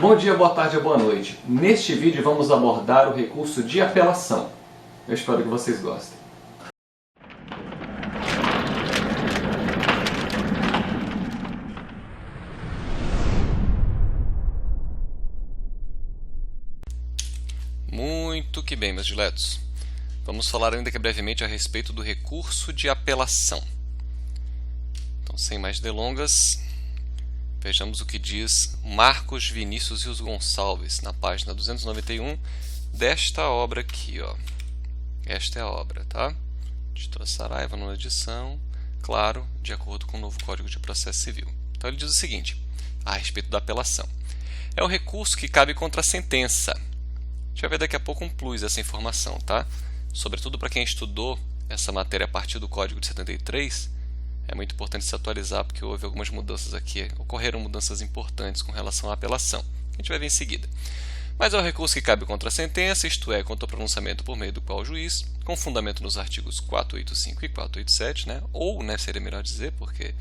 Bom dia, boa tarde ou boa noite. Neste vídeo vamos abordar o recurso de apelação. Eu espero que vocês gostem. Muito que bem, meus diletos. Vamos falar ainda que brevemente a respeito do recurso de apelação. Então, sem mais delongas, vejamos o que diz Marcos Vinícius Rios Gonçalves, na página 291 desta obra aqui. Esta é a obra, tá? Editora Saraiva, nona edição, claro, de acordo com o novo Código de Processo Civil. Então ele diz o seguinte, a respeito da apelação. É o recurso que cabe contra a sentença. A gente vai ver daqui a pouco um plus essa informação, tá? Sobretudo para quem estudou essa matéria a partir do Código de 73, é muito importante se atualizar porque houve algumas mudanças aqui, ocorreram mudanças importantes com relação à apelação, que a gente vai ver em seguida. Mas é o recurso que cabe contra a sentença, isto é, contra o pronunciamento por meio do qual o juiz, com fundamento nos artigos 485 e 487, né? Ou, né, seria melhor dizer, porque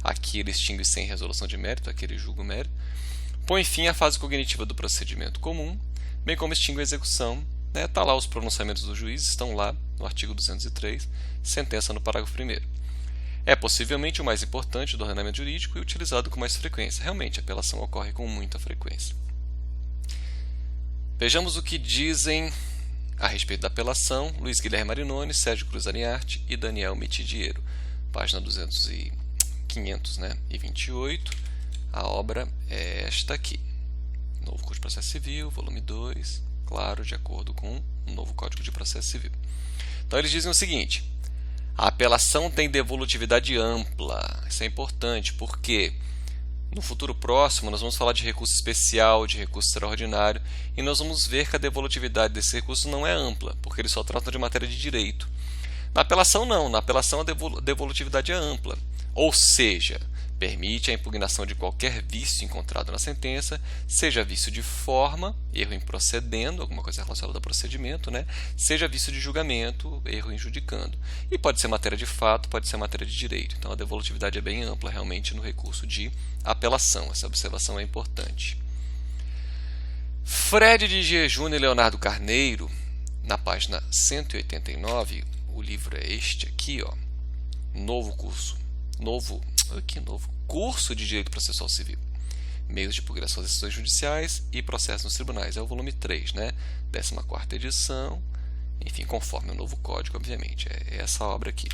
aqui ele extingue sem resolução de mérito, aqui ele julga o mérito, põe fim à fase cognitiva do procedimento comum, bem como extingue a execução, né? Tá lá os pronunciamentos do juiz, estão lá no artigo 203, sentença no parágrafo 1º. É possivelmente o mais importante do ordenamento jurídico e utilizado com mais frequência. Realmente, a apelação ocorre com muita frequência. Vejamos o que dizem a respeito da apelação Luiz Guilherme Marinoni, Sérgio Cruz Ariarte e Daniel Mitidiero. Página 500, né? E 28. A obra é esta aqui. Novo Código de Processo Civil, volume 2, claro, de acordo com o novo Código de Processo Civil. Então, eles dizem o seguinte. A apelação tem devolutividade ampla. Isso é importante porque no futuro próximo nós vamos falar de recurso especial, de recurso extraordinário e nós vamos ver que a devolutividade desse recurso não é ampla, porque ele só trata de matéria de direito. Na apelação não, na apelação a devolutividade é ampla, ou seja, permite a impugnação de qualquer vício encontrado na sentença, seja vício de forma, erro em procedendo, alguma coisa relacionada ao procedimento, né? Seja vício de julgamento, erro em judicando. E pode ser matéria de fato, pode ser matéria de direito. Então a devolutividade é bem ampla realmente no recurso de apelação. Essa observação é importante. Fred de G. Júnior e Leonardo Carneiro, na página 189, o livro é este aqui, Curso de Direito Processual Civil, meios de impugnação das decisões judiciais e processos nos tribunais. É o volume 3, né? 14ª edição, enfim, conforme o novo código, obviamente. É essa obra aqui.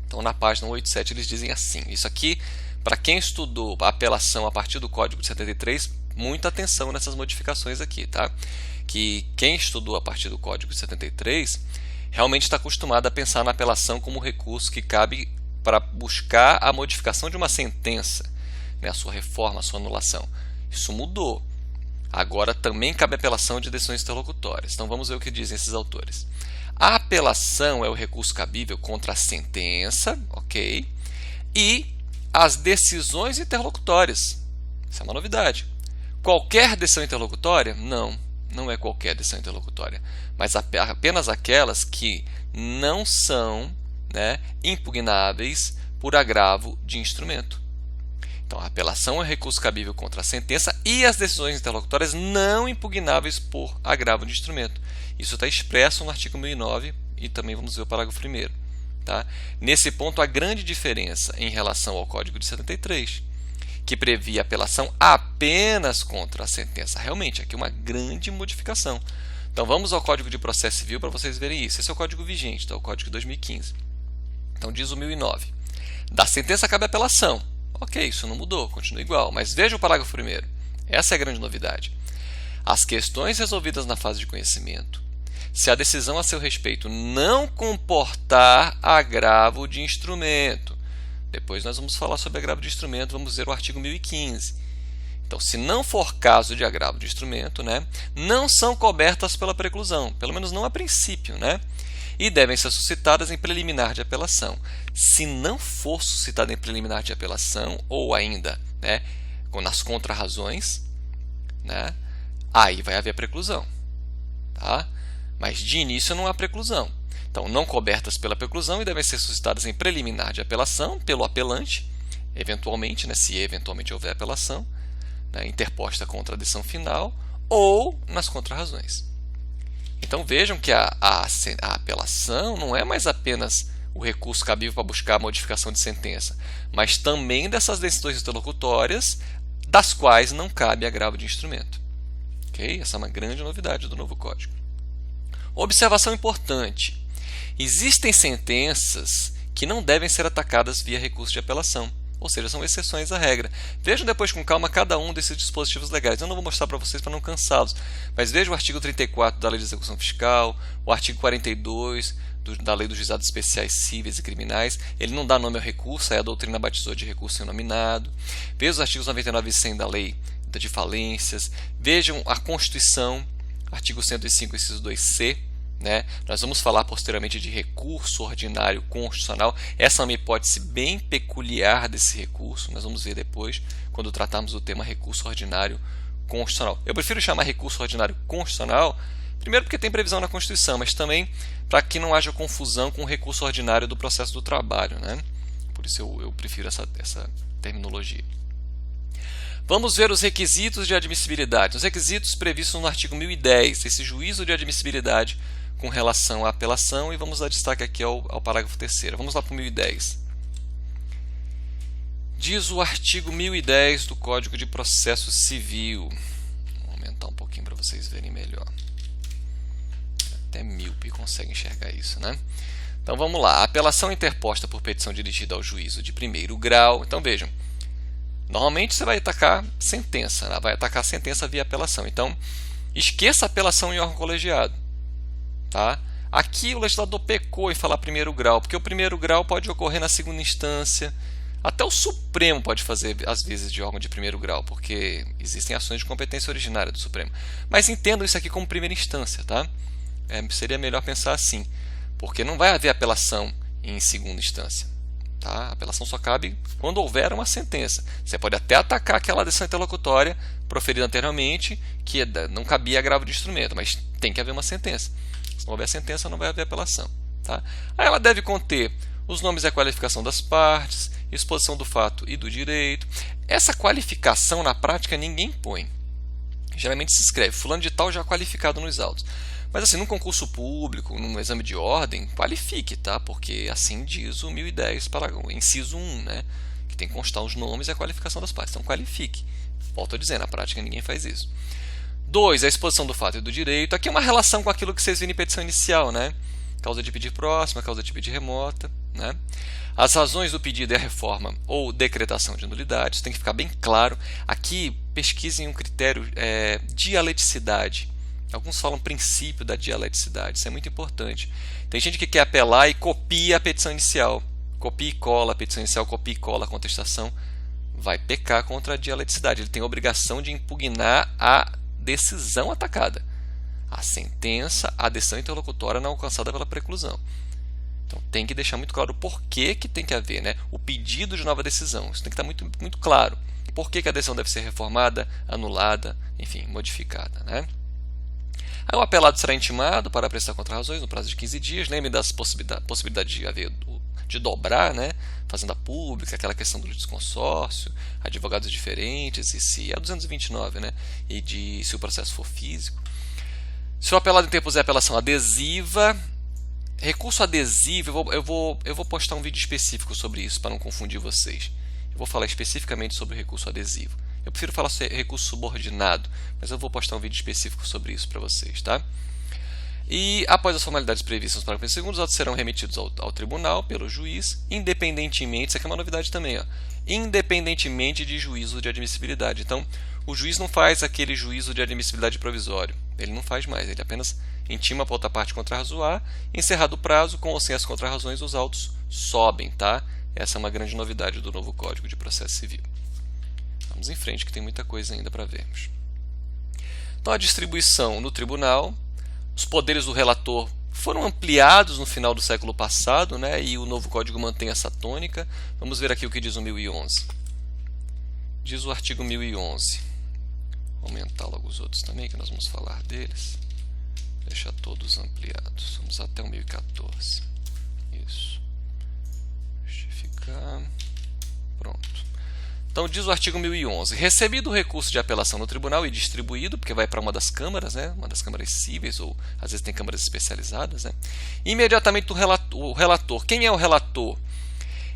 Então, na página 187, eles dizem assim. Isso aqui, para quem estudou a apelação a partir do Código de 73, muita atenção nessas modificações aqui, tá? Que quem estudou a partir do Código de 73 realmente está acostumado a pensar na apelação como recurso que cabe para buscar a modificação de uma sentença, né, a sua reforma, a sua anulação. Isso mudou. Agora também cabe apelação de decisões interlocutórias. Então vamos ver o que dizem esses autores. A apelação é o recurso cabível contra a sentença, ok? E as decisões interlocutórias. Isso é uma novidade. Qualquer decisão interlocutória? Não, não é qualquer decisão interlocutória, mas apenas aquelas que não são, né, impugnáveis por agravo de instrumento. Então, a apelação é recurso cabível contra a sentença e as decisões interlocutórias não impugnáveis por agravo de instrumento. Isso está expresso no artigo 1009 e também vamos ver o parágrafo 1º. Tá? Nesse ponto, a grande diferença em relação ao Código de 73, que previa apelação apenas contra a sentença. Realmente, aqui uma grande modificação. Então, vamos ao Código de Processo Civil para vocês verem isso. Esse é o código vigente, tá? O Código de 2015. Então, diz o 1009. Da sentença cabe apelação. Ok, isso não mudou, continua igual. Mas veja o parágrafo 1º. Essa é a grande novidade. As questões resolvidas na fase de conhecimento, se a decisão a seu respeito não comportar agravo de instrumento. Depois nós vamos falar sobre agravo de instrumento, vamos ver o artigo 1015. Então, se não for caso de agravo de instrumento, né, não são cobertas pela preclusão, pelo menos não a princípio, né? E devem ser suscitadas em preliminar de apelação. Se não for suscitada em preliminar de apelação, ou ainda, né, nas contrarrazões, né, aí vai haver preclusão. Tá? Mas de início não há preclusão. Então, não cobertas pela preclusão e devem ser suscitadas em preliminar de apelação pelo apelante, eventualmente, né, se eventualmente houver apelação, né, interposta contra a decisão final, ou nas contrarrazões. Então vejam que a apelação não é mais apenas o recurso cabível para buscar a modificação de sentença, mas também dessas decisões interlocutórias das quais não cabe agravo de instrumento. Okay? Essa é uma grande novidade do novo Código. Observação importante: existem sentenças que não devem ser atacadas via recurso de apelação, ou seja, são exceções à regra. Vejam depois com calma cada um desses dispositivos legais. Eu não vou mostrar para vocês para não cansá-los, mas veja o artigo 34 da Lei de Execução Fiscal, o artigo 42 da Lei dos Juizados Especiais Cíveis e Criminais. Ele não dá nome ao recurso, aí a doutrina batizou de recurso inominado. Veja os artigos 99 e 100 da Lei de Falências. Vejam a Constituição, artigo 105, inciso 2c. Né? Nós vamos falar posteriormente de recurso ordinário constitucional. Essa é uma hipótese bem peculiar desse recurso. Nós vamos ver depois, quando tratarmos do tema recurso ordinário constitucional. Eu prefiro chamar recurso ordinário constitucional, primeiro porque tem previsão na Constituição, mas também para que não haja confusão com o recurso ordinário do processo do trabalho. Né? Por isso eu prefiro essa terminologia. Vamos ver os requisitos de admissibilidade. Os requisitos previstos no artigo 1010, esse juízo de admissibilidade com relação à apelação, e vamos dar destaque aqui ao parágrafo 3º. Vamos lá para o 1010. Diz o artigo 1010 do Código de Processo Civil. Vou aumentar um pouquinho para vocês verem melhor. Até míope consegue enxergar isso, né? Então vamos lá. A apelação interposta por petição dirigida ao juízo de primeiro grau. Então vejam, normalmente você vai atacar sentença, né? Vai atacar a sentença via apelação. Então esqueça a apelação em órgão colegiado. Tá? Aqui o legislador pecou em falar primeiro grau, porque o primeiro grau pode ocorrer na segunda instância. Até o Supremo pode fazer, às vezes, de órgão de primeiro grau, porque existem ações de competência originária do Supremo. Mas entendam isso aqui como primeira instância. Tá? Seria melhor pensar assim, porque não vai haver apelação em segunda instância. Tá? A apelação só cabe quando houver uma sentença. Você pode até atacar aquela decisão interlocutória proferida anteriormente, que não cabia agravo de instrumento, mas tem que haver uma sentença. Se não houver sentença, não vai haver apelação. Tá? Aí ela deve conter os nomes e a qualificação das partes, exposição do fato e do direito. Essa qualificação, na prática, ninguém põe. Geralmente se escreve fulano de tal já qualificado nos autos. Mas assim, num concurso público, num exame de ordem, qualifique, tá? Porque assim diz o 1010, inciso 1, né? Que tem que constar os nomes e a qualificação das partes. Então qualifique. Volto a dizer, na prática ninguém faz isso. 2, a exposição do fato e do direito. Aqui é uma relação com aquilo que vocês viram em petição inicial, né? Causa de pedir próxima, causa de pedir remota, né? As razões do pedido é a reforma ou decretação de nulidade. Isso tem que ficar bem claro. Aqui, pesquisem um critério dialeticidade. Alguns falam princípio da dialeticidade. Isso é muito importante. Tem gente que quer apelar e copia a petição inicial. Copia e cola a petição inicial, copia e cola a contestação. Vai pecar contra a dialeticidade. Ele tem a obrigação de impugnar a decisão atacada. A sentença, a decisão interlocutória não alcançada pela preclusão. Então tem que deixar muito claro o porquê que tem que haver, né? O pedido de nova decisão. Isso tem que estar muito, muito claro. Por que a decisão deve ser reformada, anulada, enfim, modificada, né? Aí o apelado será intimado para prestar contrarrazões no prazo de 15 dias. Lembre das possibilidades de dobrar, né? Fazenda pública, aquela questão do litisconsórcio, advogados diferentes, e se é 229, né? E se o processo for físico. Se o apelado interpuser apelação adesiva, recurso adesivo, eu vou postar um vídeo específico sobre isso para não confundir vocês. Eu vou falar especificamente sobre o recurso adesivo. Eu prefiro falar sobre recurso subordinado, mas eu vou postar um vídeo específico sobre isso para vocês, tá? E após as formalidades previstas nos parágrafos segundos, os autos serão remetidos ao tribunal pelo juiz, independentemente, isso aqui é uma novidade também, ó, independentemente de juízo de admissibilidade. Então, o juiz não faz aquele juízo de admissibilidade provisório, ele não faz mais, ele apenas intima para outra parte contrarrazoar, encerrado o prazo, com ou sem as contrarrazões, os autos sobem, tá? Essa é uma grande novidade do novo Código de Processo Civil. Vamos em frente, que tem muita coisa ainda para vermos. Então, a distribuição no tribunal, os poderes do relator foram ampliados no final do século passado, né, e o novo Código mantém essa tônica. Vamos ver aqui o que diz o 1011. Diz o artigo 1011. Vou aumentar logo os outros também, que nós vamos falar deles. Deixar todos ampliados. Vamos até o 1014. Isso. Justificar. Pronto. Então diz o artigo 1011, recebido o recurso de apelação no tribunal e distribuído, porque vai para uma das câmaras, né? Uma das câmaras cíveis, ou às vezes tem câmaras especializadas, né? Imediatamente o relator. Quem é o relator?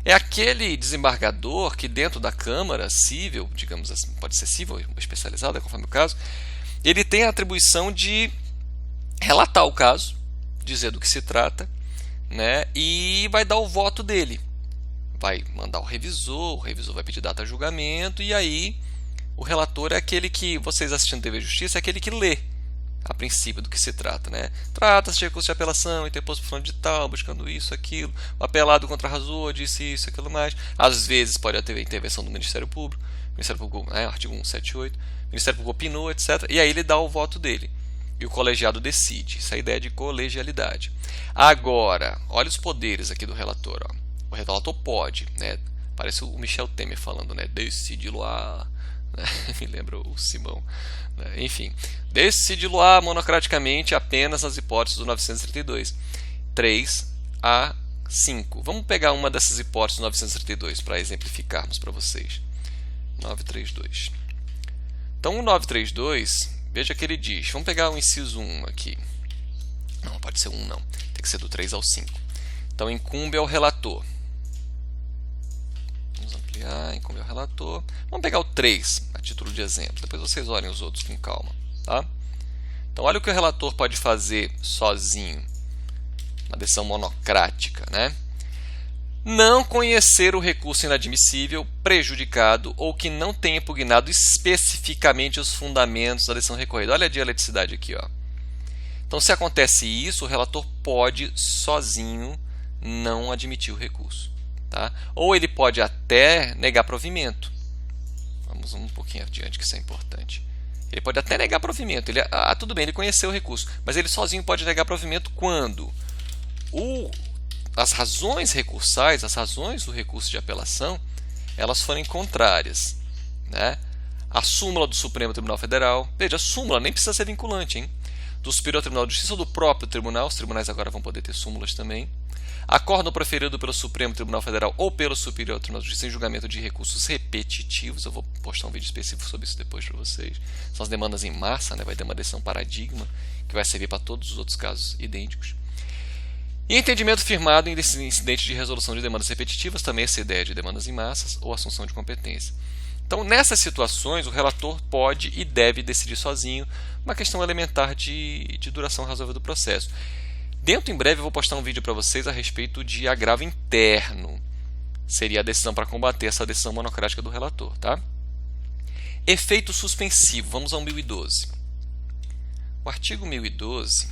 É aquele desembargador que dentro da câmara cível, digamos assim, pode ser cível ou especializada, conforme o caso, ele tem a atribuição de relatar o caso, dizer do que se trata, né? E vai dar o voto dele. Vai mandar o revisor vai pedir data de julgamento, e aí o relator é aquele que, vocês assistindo TV Justiça, é aquele que lê, a princípio, do que se trata, né? Trata-se de recurso de apelação, interposto por fulano de tal, buscando isso, aquilo, o apelado contrarrazou, disse isso, aquilo mais. Às vezes pode haver intervenção do Ministério Público, né? Artigo 178, o Ministério Público opinou, etc. E aí ele dá o voto dele. E o colegiado decide. Essa é a ideia de colegialidade. Agora, olha os poderes aqui do relator, ó. O relator pode, né? Parece o Michel Temer falando, né? Decide-lo-á, né? Me lembra o Simão, né? Enfim, decide-lo-á monocraticamente apenas nas hipóteses do 932. 3 a 5. Vamos pegar uma dessas hipóteses do 932 para exemplificarmos para vocês. 932. Então, o 932, veja que ele diz, vamos pegar o inciso 1 aqui. Não, pode ser 1 não, tem que ser do 3 ao 5. Então, incumbe ao relator. Vamos ampliar, incumbe ao relator. Vamos pegar o 3, a título de exemplo. Depois vocês olhem os outros com calma, tá? Então, olha o que o relator pode fazer sozinho. Uma decisão monocrática, né? Não conhecer o recurso inadmissível, prejudicado ou que não tenha impugnado especificamente os fundamentos da decisão recorrida. Olha a dialeticidade aqui, ó. Então, se acontece isso, o relator pode sozinho não admitir o recurso, tá? Ou ele pode até negar provimento. Vamos um pouquinho adiante, que isso é importante. Ele pode até negar provimento. Tudo bem, ele conheceu o recurso, mas ele sozinho pode negar provimento quando as razões recursais, as razões do recurso de apelação, elas forem contrárias, né? A súmula do Supremo Tribunal Federal, veja, a súmula nem precisa ser vinculante, hein? Do Superior Tribunal de Justiça ou do próprio tribunal, os tribunais agora vão poder ter súmulas também. Acórdão proferido pelo Supremo Tribunal Federal ou pelo Superior Tribunal de Justiça em julgamento de recursos repetitivos. Eu vou postar um vídeo específico sobre isso depois para vocês. São as demandas em massa, né? Vai ter uma decisão paradigma que vai servir para todos os outros casos idênticos. E entendimento firmado em incidente de resolução de demandas repetitivas, também essa ideia de demandas em massas ou assunção de competência. Então, nessas situações, o relator pode e deve decidir sozinho uma questão elementar de duração razoável do processo. Dentro, em breve, eu vou postar um vídeo para vocês a respeito de agravo interno. Seria a decisão para combater essa decisão monocrática do relator, tá? Efeito suspensivo. Vamos ao 1012. O artigo 1012,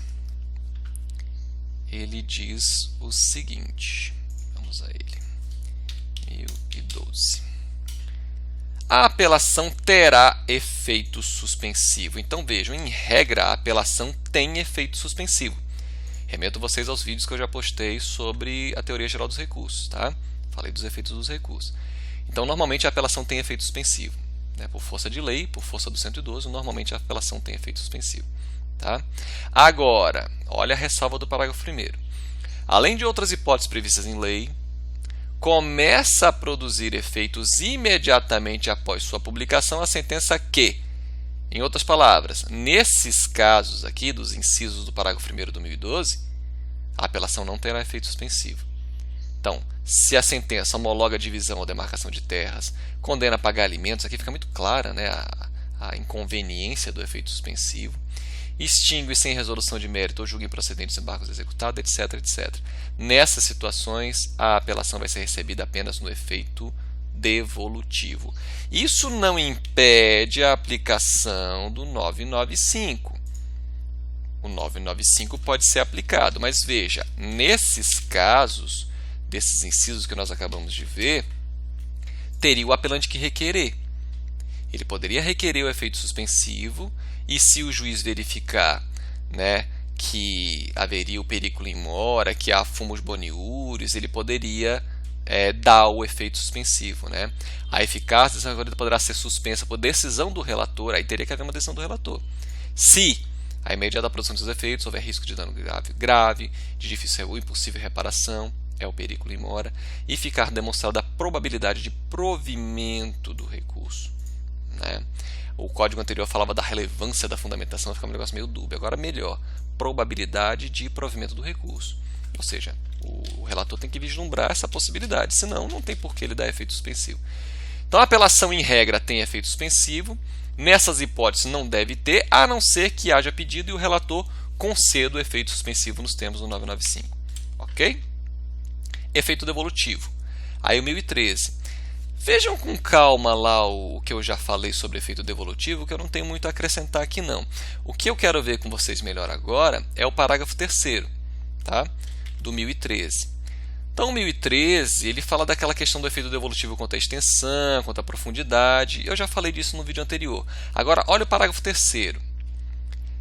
ele diz o seguinte. Vamos a ele. 1012. A apelação terá efeito suspensivo. Então, vejam, em regra, a apelação tem efeito suspensivo. Remeto vocês aos vídeos que eu já postei sobre a teoria geral dos recursos, tá? Falei dos efeitos dos recursos. Então, normalmente, a apelação tem efeito suspensivo, né? Por força de lei, por força do 112, normalmente a apelação tem efeito suspensivo, tá? Agora, olha a ressalva do parágrafo 1º. Além de outras hipóteses previstas em lei, começa a produzir efeitos imediatamente após sua publicação a sentença que, em outras palavras, nesses casos aqui dos incisos do parágrafo 1º do 1012, a apelação não terá efeito suspensivo. Então, se a sentença homologa a divisão ou demarcação de terras, condena a pagar alimentos, aqui fica muito clara, né, a inconveniência do efeito suspensivo, extingue sem resolução de mérito ou julga improcedente os embargos executados, etc, etc. Nessas situações, a apelação vai ser recebida apenas no efeito devolutivo. Isso não impede a aplicação do 995. O 995 pode ser aplicado, mas veja, nesses casos, desses incisos que nós acabamos de ver, teria o apelante que requerer. Ele poderia requerer o efeito suspensivo e, se o juiz verificar, né, que haveria o periculo in mora, que há fumus boniúrios, ele poderia dar o efeito suspensivo, né? A eficácia dessa recolhida poderá ser suspensa por decisão do relator, aí teria que haver uma decisão do relator. Se a imediata produção dos efeitos houver risco de dano grave, de difícil ou impossível reparação, é o periculum in mora, e ficar demonstrada a probabilidade de provimento do recurso, né? O código anterior falava da relevância da fundamentação, ficava um negócio meio dúbio. Agora melhor, probabilidade de provimento do recurso. Ou seja, o relator tem que vislumbrar essa possibilidade, senão não tem por que ele dar efeito suspensivo. Então a apelação em regra tem efeito suspensivo, nessas hipóteses não deve ter, a não ser que haja pedido e o relator conceda o efeito suspensivo nos termos do 995. Ok? Efeito devolutivo. Aí o 1013. Vejam com calma lá o que eu já falei sobre efeito devolutivo, que eu não tenho muito a acrescentar aqui não. O que eu quero ver com vocês melhor agora é o parágrafo 3º, tá? Do 1013. Então o 1013 ele fala daquela questão do efeito devolutivo quanto à extensão, quanto à profundidade. Eu já falei disso no vídeo anterior. Agora olha o parágrafo 3º.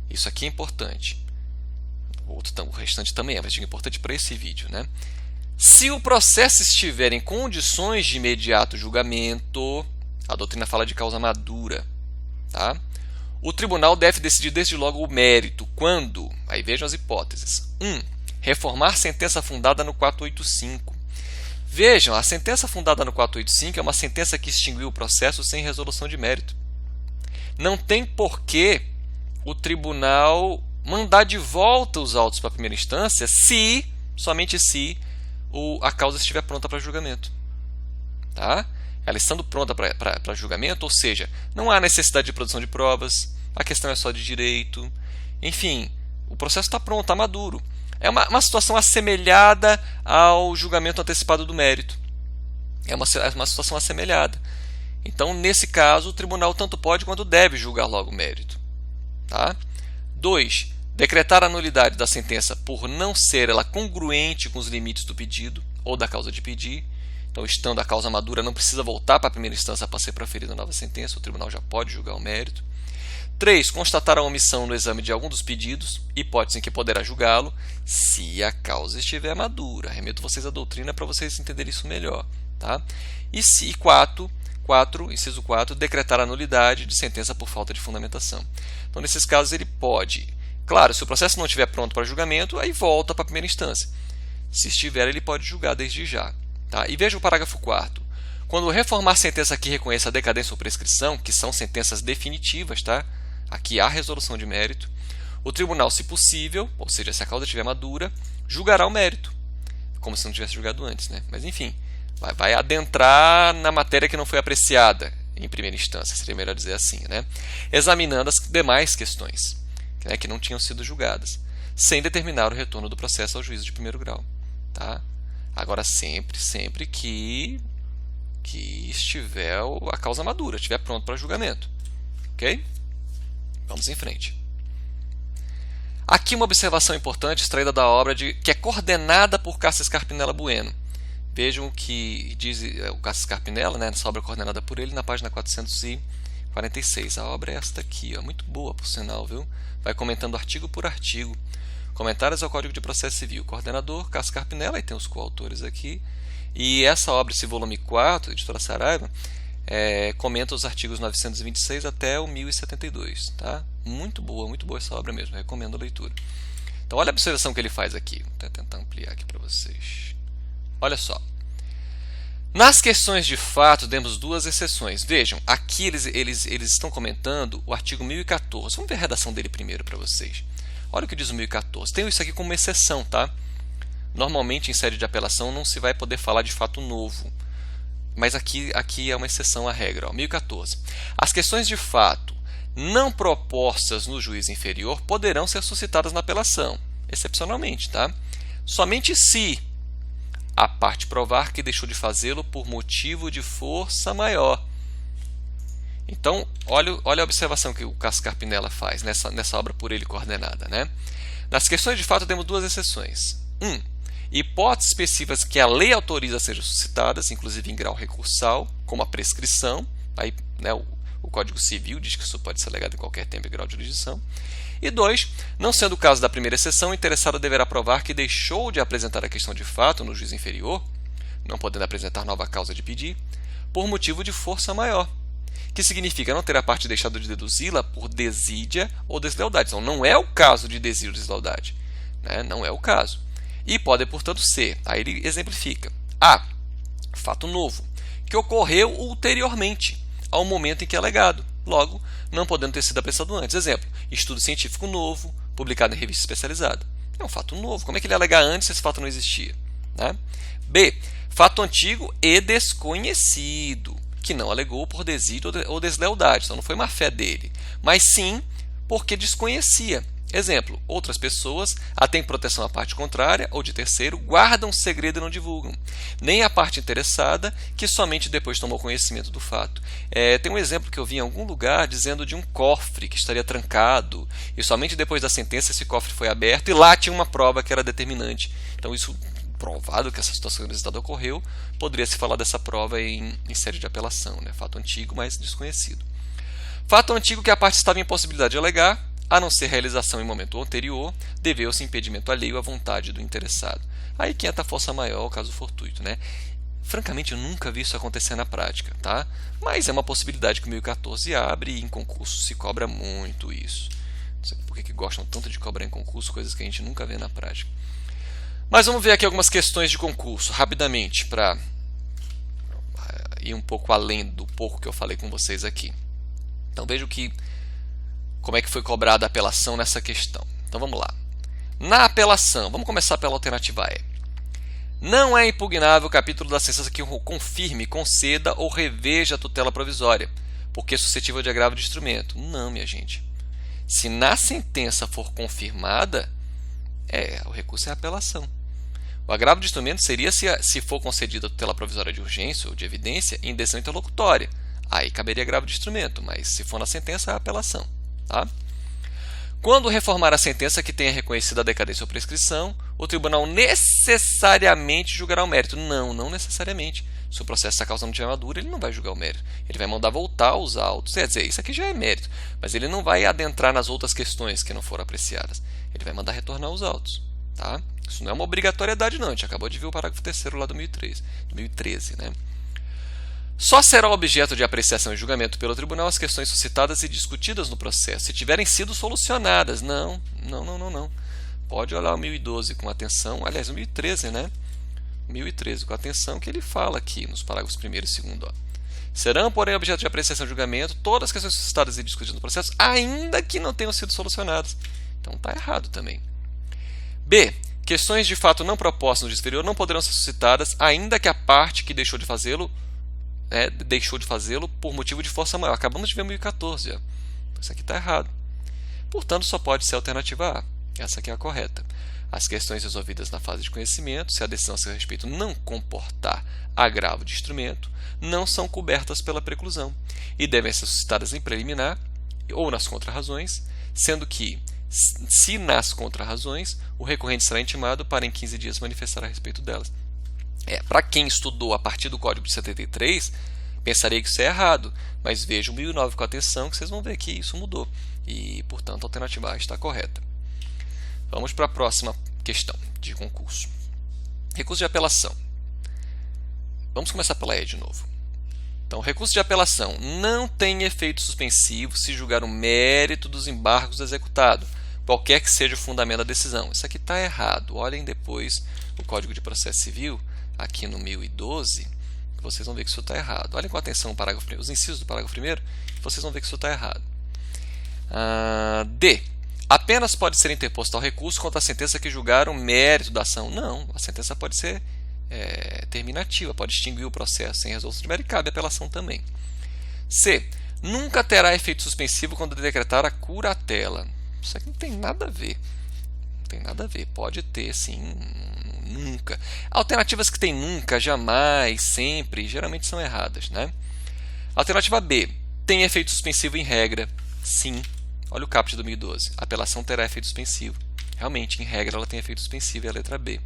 Isso aqui é importante. O restante também é, mas é importante para esse vídeo, né? Se o processo estiver em condições de imediato julgamento, a doutrina fala de causa madura, tá? O tribunal deve decidir desde logo o mérito, quando, aí vejam as hipóteses. 1. Reformar sentença fundada no 485. Vejam, a sentença fundada no 485 é uma sentença que extinguiu o processo sem resolução de mérito. Não tem porquê o tribunal mandar de volta os autos para a primeira instância se, somente se, a causa estiver pronta para julgamento. Tá? Ela estando pronta para julgamento, ou seja, não há necessidade de produção de provas, a questão é só de direito, enfim, o processo está pronto, está maduro. É uma situação assemelhada ao julgamento antecipado do mérito. É uma situação assemelhada. Então, nesse caso, o tribunal tanto pode quanto deve julgar logo o mérito. Tá? 2. Decretar a nulidade da sentença por não ser ela congruente com os limites do pedido ou da causa de pedir. Então, estando a causa madura, não precisa voltar para a primeira instância para ser proferida a nova sentença, o tribunal já pode julgar o mérito. 3. Constatar a omissão no exame de algum dos pedidos, hipótese em que poderá julgá-lo, se a causa estiver madura. Remeto vocês à doutrina para vocês entenderem isso melhor. Tá? E 4, inciso 4, decretar a nulidade de sentença por falta de fundamentação. Então, nesses casos, ele pode... Claro, se o processo não estiver pronto para julgamento, aí volta para a primeira instância. Se estiver, ele pode julgar desde já. Tá? E veja o parágrafo 4º. Quando reformar sentença que reconheça a decadência ou prescrição, que são sentenças definitivas, tá? Aqui há resolução de mérito, o tribunal, se possível, ou seja, se a causa estiver madura, julgará o mérito. Como se não tivesse julgado antes, né? Mas enfim, vai adentrar na matéria que não foi apreciada em primeira instância, seria melhor dizer assim, né? Examinando as demais questões, né, que não tinham sido julgadas, sem determinar o retorno do processo ao juízo de primeiro grau. Tá? Agora, sempre que estiver a causa madura, estiver pronto para julgamento. Ok? Vamos em frente. Aqui uma observação importante extraída da obra que é coordenada por Cassius Carpinella Bueno. Vejam o que diz o Cassius Carpinella, né, nessa obra coordenada por ele, na página 446. A obra é esta aqui, ó, muito boa, por sinal, viu? Vai comentando artigo por artigo. Comentários ao Código de Processo Civil. Coordenador, Cassius Carpinella, e tem os coautores aqui. E essa obra, esse volume 4, editora Saraiva, comenta os artigos 926 até o 1072. Tá? Muito boa essa obra mesmo. Recomendo a leitura. Então, olha a observação que ele faz aqui. Vou até tentar ampliar aqui para vocês. Olha só. Nas questões de fato, temos duas exceções. Vejam, aqui eles estão comentando o artigo 1014. Vamos ver a redação dele primeiro para vocês. Olha o que diz o 1014. Tenho isso aqui como uma exceção, tá? Normalmente, em sede de apelação, não se vai poder falar de fato novo. Mas aqui é uma exceção à regra. Ó, 1014. As questões de fato não propostas no juiz inferior poderão ser suscitadas na apelação, excepcionalmente, tá? Somente se a parte provar que deixou de fazê-lo por motivo de força maior. Então, olha a observação que o Cassius Carpinella faz nessa obra por ele coordenada. Né? Nas questões de fato, temos duas exceções. 1. Hipóteses específicas que a lei autoriza sejam suscitadas, inclusive em grau recursal, como a prescrição. Aí, né, o Código Civil diz que isso pode ser alegado em qualquer tempo e grau de jurisdição. E 2, não sendo o caso da primeira exceção, o interessado deverá provar que deixou de apresentar a questão de fato no juiz inferior, não podendo apresentar nova causa de pedir, por motivo de força maior, que significa não ter a parte deixado de deduzi-la por desídia ou deslealdade. Então, não é o caso de desídia ou deslealdade. Né? Não é o caso. e podem, portanto, ser. Aí ele exemplifica. A. Fato novo, que ocorreu ulteriormente ao momento em que é alegado, logo, não podendo ter sido apressado antes. Exemplo, estudo científico novo, publicado em revista especializada. É um fato novo. Como é que ele ia alegar antes se esse fato não existia? Né? B. Fato antigo e desconhecido, que não alegou por desídio ou deslealdade. Então não foi má fé dele, mas sim porque desconhecia. Exemplo, outras pessoas, até em proteção à parte contrária ou de terceiro, guardam segredo e não divulgam. Nem a parte interessada, que somente depois tomou conhecimento do fato. Tem um exemplo que eu vi em algum lugar dizendo de um cofre que estaria trancado e somente depois da sentença esse cofre foi aberto e lá tinha uma prova que era determinante. Então isso, provado que essa situação inusitada ocorreu, poderia se falar dessa prova em sede de apelação. Né? Fato antigo, mas desconhecido. Fato antigo que a parte estava em impossibilidade de alegar, a não ser realização em momento anterior, deveu-se impedimento alheio à vontade do interessado. Aí que entra a força maior, o caso fortuito. Né? Francamente, eu nunca vi isso acontecer na prática, tá? Mas é uma possibilidade que o 1014 abre e em concurso se cobra muito isso. Não sei por que gostam tanto de cobrar em concurso, coisas que a gente nunca vê na prática. Mas vamos ver aqui algumas questões de concurso, rapidamente, para ir um pouco além do pouco que eu falei com vocês aqui. Então vejam como é que foi cobrada a apelação nessa questão. Então vamos lá. Na apelação, vamos começar pela alternativa E. Não é impugnável o capítulo da sentença que confirme, conceda ou reveja a tutela provisória, porque é suscetível de agravo de instrumento. Não, minha gente. Se na sentença for confirmada, o recurso é a apelação. O agravo de instrumento seria se for concedida a tutela provisória de urgência ou de evidência em decisão interlocutória. Aí caberia agravo de instrumento, mas se for na sentença, é a apelação. Tá? Quando reformar a sentença que tenha reconhecido a decadência ou prescrição, o tribunal necessariamente julgará o mérito. Não necessariamente. Se o processo está causando difamação, ele não vai julgar o mérito. Ele vai mandar voltar os autos. Quer dizer, isso aqui já é mérito, mas ele não vai adentrar nas outras questões que não foram apreciadas. Ele vai mandar retornar os autos. Tá? Isso não é uma obrigatoriedade, não. A gente acabou de ver o parágrafo 3º lá do 2013. Né? Só será objeto de apreciação e julgamento pelo tribunal as questões suscitadas e discutidas no processo, se tiverem sido solucionadas. Não. Pode olhar o 1012 com atenção, aliás, o 1013, né? 1013 com atenção, que ele fala aqui nos parágrafos 1º e 2º. Serão, porém, objeto de apreciação e julgamento todas as questões suscitadas e discutidas no processo, ainda que não tenham sido solucionadas. Então está errado também. B. Questões de fato não propostas no juízo inferior não poderão ser suscitadas, ainda que a parte que deixou de fazê-lo por motivo de força maior. Acabamos de ver 1014. Já. Isso aqui está errado. Portanto, só pode ser a alternativa A. Essa aqui é a correta. As questões resolvidas na fase de conhecimento, se a decisão a seu respeito não comportar agravo de instrumento, não são cobertas pela preclusão e devem ser suscitadas em preliminar ou nas contrarrazões, sendo que, se nas contrarrazões, o recorrente será intimado para em 15 dias manifestar a respeito delas. Para quem estudou a partir do Código de 73, pensaria que isso é errado, mas vejam o 1009 com atenção que vocês vão ver que isso mudou e, portanto, a alternativa A está correta. Vamos para a próxima questão de concurso. Recurso de apelação. Vamos começar pela E de novo. Então, recurso de apelação não tem efeito suspensivo se julgar o mérito dos embargos do executado, qualquer que seja o fundamento da decisão. Isso aqui está errado. Olhem depois o Código de Processo Civil, aqui no 1012, que vocês vão ver que isso está errado. Olhem com atenção os incisos do parágrafo 1º, que vocês vão ver que isso está errado. D. Apenas pode ser interposto ao recurso contra a sentença que julgar o mérito da ação. Não, a sentença pode ser terminativa, pode extinguir o processo sem resolução de mérito e cabe apelação também. C. Nunca terá efeito suspensivo quando decretar a curatela. Isso aqui não tem nada a ver. Não tem nada a ver. Pode ter, sim, nunca. Alternativas que tem nunca, jamais, sempre, geralmente são erradas. Né? Alternativa B. Tem efeito suspensivo em regra. Sim. Olha o caput do 1012. A apelação terá efeito suspensivo. Realmente, em regra, ela tem efeito suspensivo, é a letra B.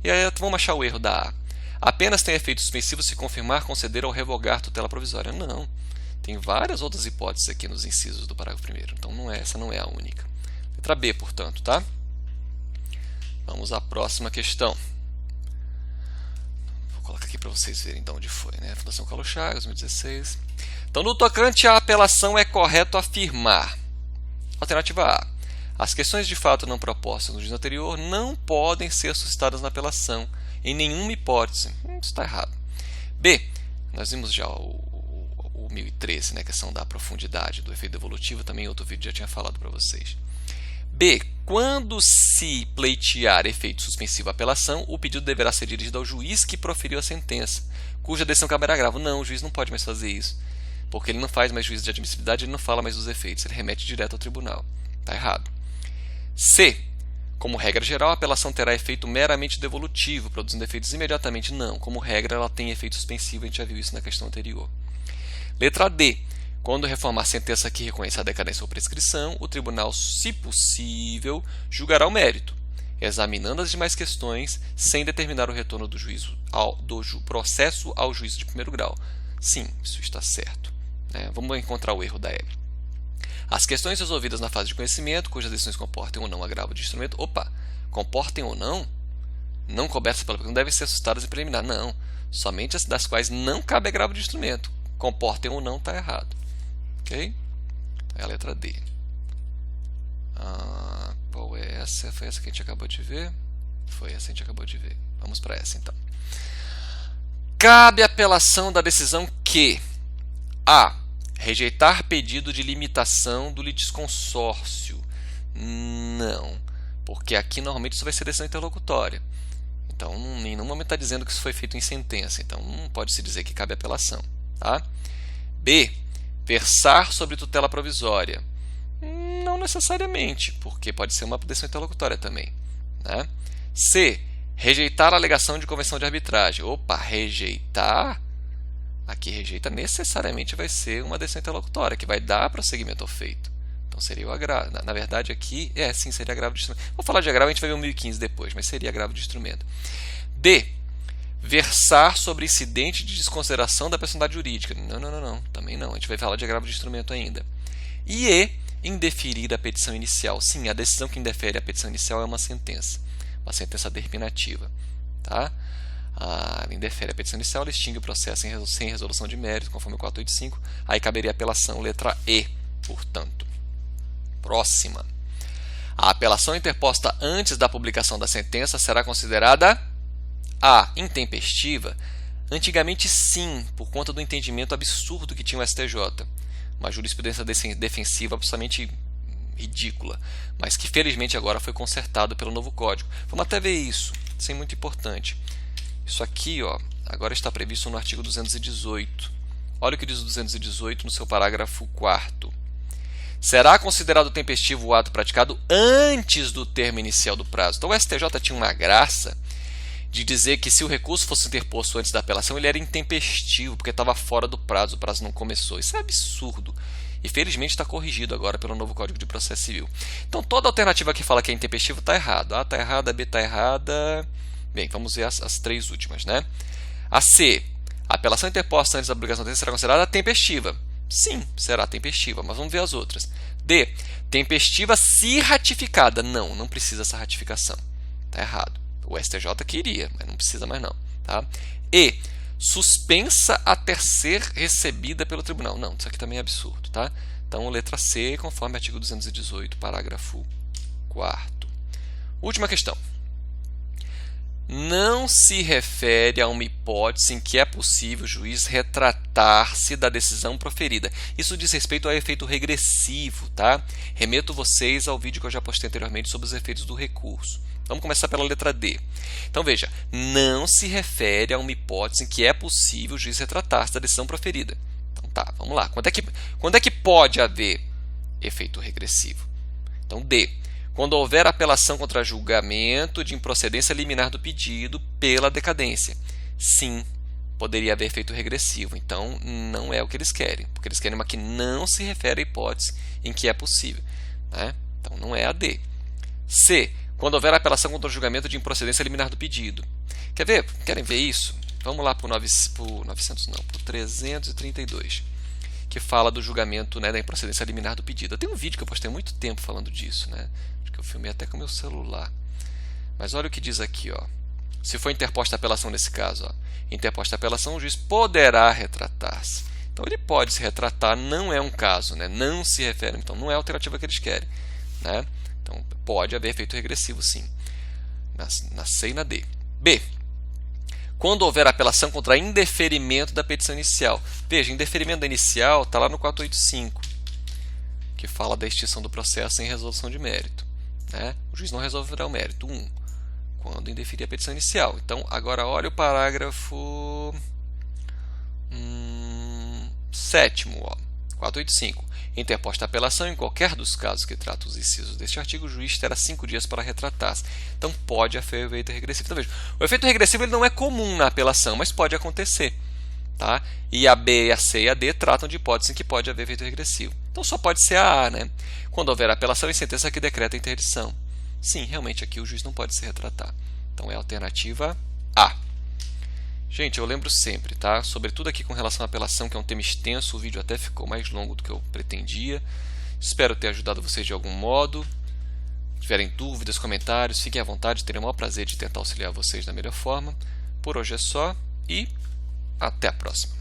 E aí vamos achar o erro da A. Apenas tem efeito suspensivo se confirmar, conceder ou revogar tutela provisória. Não. Tem várias outras hipóteses aqui nos incisos do parágrafo 1º. Então, essa não é a única. Letra B, portanto, tá? Vamos à próxima questão. Vou colocar aqui para vocês verem de onde foi, né? Fundação Carlos Chagas, 2016. Então, no tocante à apelação, é correto afirmar. Alternativa A. As questões de fato não propostas no juízo anterior não podem ser suscitadas na apelação, em nenhuma hipótese. Isso está errado. B. Nós vimos já o 1013, né, a questão da profundidade do efeito devolutivo, também em outro vídeo já tinha falado para vocês. B. Quando se pleitear efeito suspensivo à apelação, o pedido deverá ser dirigido ao juiz que proferiu a sentença, cuja decisão caberá agravo. Não, o juiz não pode mais fazer isso, porque ele não faz mais juízo de admissibilidade, ele não fala mais dos efeitos, ele remete direto ao tribunal. Está errado. C. Como regra geral, a apelação terá efeito meramente devolutivo, produzindo efeitos imediatamente. Não, como regra, ela tem efeito suspensivo, a gente já viu isso na questão anterior. Letra D. Quando reformar a sentença que reconheça a decadência ou prescrição, o tribunal, se possível, julgará o mérito, examinando as demais questões, sem determinar o retorno do processo ao juízo de primeiro grau. Sim, isso está certo. Vamos encontrar o erro da L. As questões resolvidas na fase de conhecimento, cujas decisões comportem ou não agravo de instrumento, comportem ou não cobertas pela não devem ser assustadas em preliminar. Não, somente as das quais não cabe agravo de instrumento. Comportem ou não, está errado. Ok? É a letra D. Qual é essa? Foi essa que a gente acabou de ver? Foi essa que a gente acabou de ver. Vamos para essa então. Cabe apelação da decisão que A. Rejeitar pedido de limitação do litisconsórcio. Não, porque aqui normalmente isso vai ser decisão interlocutória. Então, em nenhum momento está dizendo que isso foi feito em sentença. Então, não pode se dizer que cabe apelação. Tá? B. Versar sobre tutela provisória. Não necessariamente, porque pode ser uma decisão interlocutória também. Né? C. Rejeitar a alegação de convenção de arbitragem. Rejeitar. Aqui rejeita necessariamente vai ser uma decisão interlocutória, que vai dar prosseguimento ao feito. Então seria o agravo. Na verdade aqui, sim, seria agravo de instrumento. Vou falar de agravo, a gente vai ver o 1015 depois, mas seria agravo de instrumento. D. Versar sobre incidente de desconsideração da personalidade jurídica. Não, também não. A gente vai falar de agravo de instrumento ainda. E E. Indeferir a petição inicial. Sim, a decisão que indefere a petição inicial é uma sentença determinativa. Tá? Ela indefere a petição inicial, ela extingue o processo sem resolução de mérito, conforme o 485. Aí caberia apelação, letra E, portanto. Próxima. A apelação interposta antes da publicação da sentença será considerada A. Intempestiva. Antigamente sim, por conta do entendimento absurdo que tinha o STJ. Uma jurisprudência defensiva absolutamente ridícula, mas que felizmente agora foi consertado pelo novo código. Vamos até ver isso, isso é muito importante. Isso aqui, agora está previsto no artigo 218. Olha o que diz o 218 no seu parágrafo 4º. Será considerado tempestivo o ato praticado antes do termo inicial do prazo. Então o STJ tinha uma graça de dizer que se o recurso fosse interposto antes da apelação, ele era intempestivo, porque estava fora do prazo, o prazo não começou. Isso é absurdo. E felizmente está corrigido agora pelo novo Código de Processo Civil. Então toda alternativa que fala que é intempestivo está errado. A está errada, B está errada. Bem, vamos ver as três últimas, né? A C. A apelação interposta antes da publicação da sentença será considerada tempestiva. Sim, será tempestiva, mas vamos ver as outras. D. Tempestiva se ratificada. Não precisa essa ratificação. Está errado. O STJ queria, mas não precisa mais não. Tá? E. Suspensa até ser recebida pelo tribunal. Não, isso aqui também é absurdo. Tá? Então, letra C, conforme artigo 218, parágrafo 4º. Última questão. Não se refere a uma hipótese em que é possível o juiz retratar-se da decisão proferida. Isso diz respeito ao efeito regressivo, tá? Remeto vocês ao vídeo que eu já postei anteriormente sobre os efeitos do recurso. Vamos começar pela letra D. Então veja, não se refere a uma hipótese em que é possível o juiz retratar-se da decisão proferida. Então tá, vamos lá. Quando é que pode haver efeito regressivo? Então D. Quando houver apelação contra julgamento de improcedência liminar do pedido pela decadência. Sim, poderia haver efeito regressivo. Então, não é o que eles querem. Porque eles querem uma que não se refere à hipótese em que é possível. Né? Então, não é a D. C. Quando houver apelação contra o julgamento de improcedência liminar do pedido. Quer ver? Querem ver isso? Vamos lá para o 332. Que fala do julgamento, né, da improcedência liminar do pedido. Eu tenho um vídeo que eu postei há muito tempo falando disso, né? Acho que eu filmei até com o meu celular. Mas olha o que diz aqui, ó. Se for interposta a apelação nesse caso, ó, interposta a apelação, o juiz poderá retratar-se. Então ele pode se retratar, não é um caso, né? Não se refere, então não é a alternativa que eles querem, né? Então Então, pode haver efeito regressivo, sim, na C e na D. B. Quando houver apelação contra indeferimento da petição inicial. Veja, indeferimento da inicial está lá no 485, que fala da extinção do processo sem resolução de mérito. Né? O juiz não resolverá o mérito. 1. Quando indeferir a petição inicial. Então, agora olha o parágrafo 7º, 485. Interposta a apelação, em qualquer dos casos que tratam os incisos deste artigo, o juiz terá 5 dias para retratar-se. Então, pode haver efeito regressivo. Então, veja, o efeito regressivo ele não é comum na apelação, mas pode acontecer. Tá? E a B, a C e a D tratam de hipóteses em que pode haver efeito regressivo. Então, só pode ser a A, né? Quando houver apelação e sentença que decreta a interdição. Sim, realmente aqui o juiz não pode se retratar. Então, é a alternativa A. Gente, eu lembro sempre, tá? Sobretudo aqui com relação à apelação, que é um tema extenso, o vídeo até ficou mais longo do que eu pretendia. Espero ter ajudado vocês de algum modo. Se tiverem dúvidas, comentários, fiquem à vontade, terei o maior prazer de tentar auxiliar vocês da melhor forma. Por hoje é só e até a próxima.